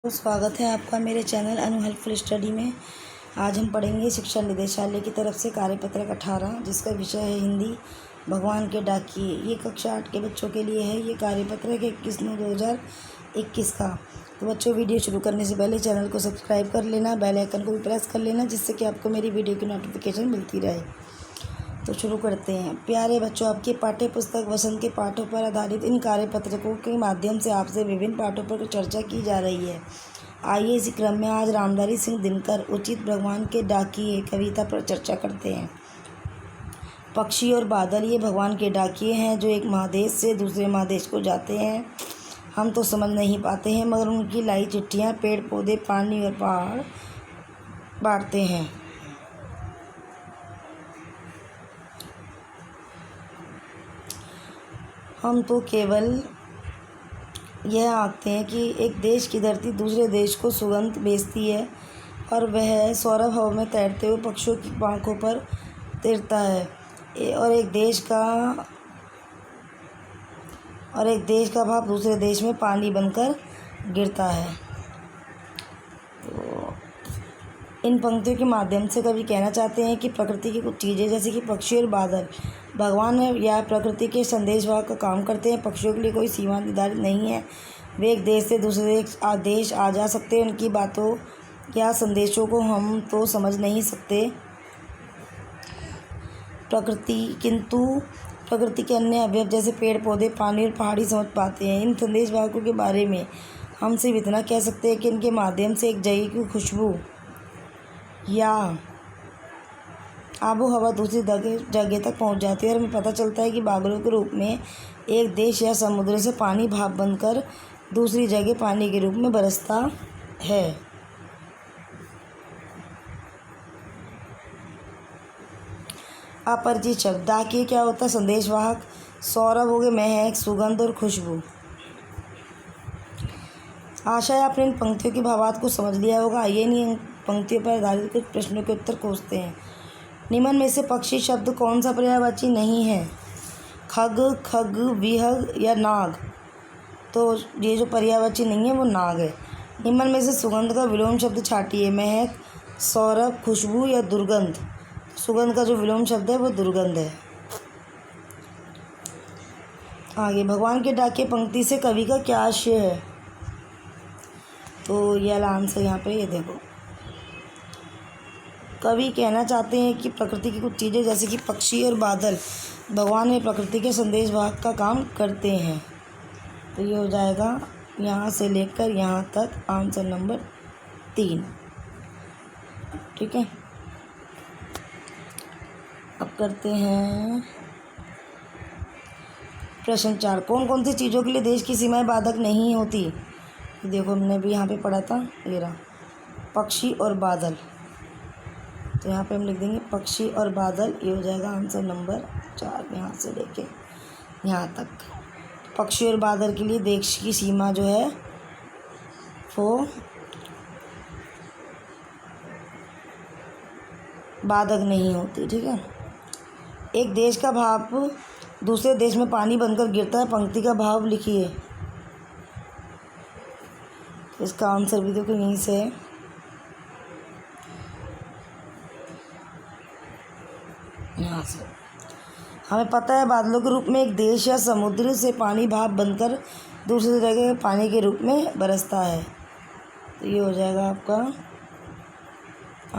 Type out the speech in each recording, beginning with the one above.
तो स्वागत है आपका मेरे चैनल अनु हेल्पफुल स्टडी में। आज हम पढ़ेंगे शिक्षा निदेशालय की तरफ से कार्यपत्रक 18 जिसका विषय है हिंदी भगवान के डाकिए। ये कक्षा 8 के बच्चों के लिए है। ये कार्यपत्रक 21/9/2021 का। तो बच्चों, वीडियो शुरू करने से पहले चैनल को सब्सक्राइब कर लेना, बेल आइकन को भी प्रेस कर लेना, जिससे कि आपको मेरी वीडियो की नोटिफिकेशन मिलती रहे। तो शुरू करते हैं। प्यारे बच्चों, आपकी पाठ्य पुस्तक वसंत के पाठों पर आधारित इन कार्यपत्रकों के माध्यम से आपसे विभिन्न पाठों पर चर्चा की जा रही है। आइए इसी क्रम में आज रामधारी सिंह दिनकर उचित भगवान के डाकिए कविता पर चर्चा करते हैं। पक्षी और बादल ये भगवान के डाकिए हैं जो एक महादेश से दूसरे महादेश को जाते हैं। हम तो समझ नहीं पाते हैं, मगर उनकी लाई चिट्ठियाँ पेड़ पौधे, पानी और पहाड़ बांटते हैं। हम तो केवल यह आंकते हैं कि एक देश की धरती दूसरे देश को सुगंध भेजती है और वह सौरभ हवा में तैरते हुए पक्षियों की पंखों पर तैरता है और एक देश का भाव दूसरे देश में पानी बनकर गिरता है। तो इन पंक्तियों के माध्यम से कवि कहना चाहते हैं कि प्रकृति की कुछ चीज़ें जैसे कि पक्षी और बादल भगवान या प्रकृति के संदेशवाहक का काम करते हैं। पक्षियों के लिए कोई सीमा निर्धारित नहीं है, वे एक देश से दूसरे देश आ जा सकते हैं। उनकी बातों या संदेशों को हम तो समझ नहीं सकते किंतु प्रकृति के अन्य अवयव जैसे पेड़ पौधे, पानी और पहाड़ी समझ पाते हैं। इन संदेशवाहकों के बारे में हम सिर्फ इतना कह सकते हैं कि इनके माध्यम से एक जगह की खुशबू या आबो हवा दूसरी जगह तक पहुंच जाती है और हमें पता चलता है कि बादलों के रूप में एक देश या समुद्र से पानी भाप बनकर दूसरी जगह पानी के रूप में बरसता है। अपरिचित शब्द डाकिए क्या होता है? संदेशवाहक। सौरभ हो गए महक, सुगंध और खुशबू। आशा है आपने इन पंक्तियों के भावार्थ को समझ लिया होगा। आइए इन पंक्तियों पर आधारित कुछ प्रश्नों के उत्तर खोजते हैं। निम्न में से पक्षी शब्द कौन सा पर्यायवाची नहीं है? खग, विहग या नाग? तो ये जो पर्यायवाची नहीं है वो नाग है। निम्न में से सुगंध का विलोम शब्द छाटिए। महक, सौरभ, खुशबू या दुर्गंध? सुगंध का जो विलोम शब्द है वो दुर्गंध है। आगे, भगवान के डाकिए पंक्ति से कवि का क्या आशय है? तो यह आंसर यहाँ पे ये देखो। कवि कहना चाहते हैं कि प्रकृति की कुछ चीज़ें जैसे कि पक्षी और बादल भगवान या प्रकृति के संदेशवाहक का काम करते हैं। तो ये हो जाएगा यहाँ से लेकर यहाँ तक आंसर नंबर 3। ठीक है, अब करते हैं प्रश्न 4। कौन कौन सी चीज़ों के लिए देश की सीमाएं बाधक नहीं होती? देखो, हमने भी यहाँ पे पढ़ा था, ये रहा पक्षी और बादल। तो यहाँ पे हम लिख देंगे पक्षी और बादल। ये हो जाएगा आंसर नंबर 4, यहाँ से लेके यहाँ तक। पक्षी और बादल के लिए देश की सीमा जो है वो बाधक नहीं होती। ठीक है, एक देश का भाप दूसरे देश में पानी बनकर गिरता है। पंक्ति का भाव लिखिए। इसका आंसर भी देखो यहीं से है। यहाँ से हमें पता है बादलों के रूप में एक देश या समुद्र से पानी भाप बनकर दूसरी जगह पानी के रूप में बरसता है। तो ये हो जाएगा आपका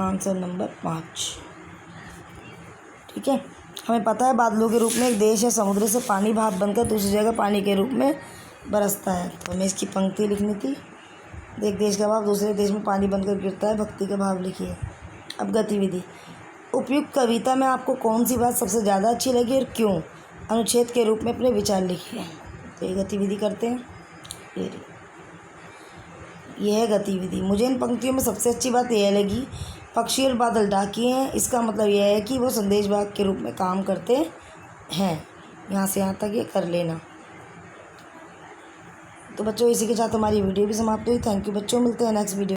आंसर नंबर 5। ठीक है, हमें पता है बादलों के रूप में एक देश या समुद्र से पानी भाप बनकर दूसरी जगह पानी के रूप में बरसता है। तो हमें इसकी पंक्ति लिखनी थी। एक देश का भाव दूसरे देश में पानी बनकर गिरता है। भक्ति का भाव लिखिए। अब गतिविधि। उपयुक्त कविता में आपको कौन सी बात सबसे ज़्यादा अच्छी लगी और क्यों? अनुच्छेद के रूप में अपने विचार लिखिए। तो ये गतिविधि करते हैं। ये है गतिविधि। मुझे इन पंक्तियों में सबसे अच्छी बात यह लगी, पक्षी और बादल डाकिए हैं। इसका मतलब यह है कि वो संदेशवाहक के रूप में काम करते हैं। यहाँ से यहाँ तक ये कर लेना। तो बच्चों, इसी के साथ हमारी वीडियो भी समाप्त हुई। थैंक यू बच्चों, मिलते हैं नेक्स्ट वीडियो।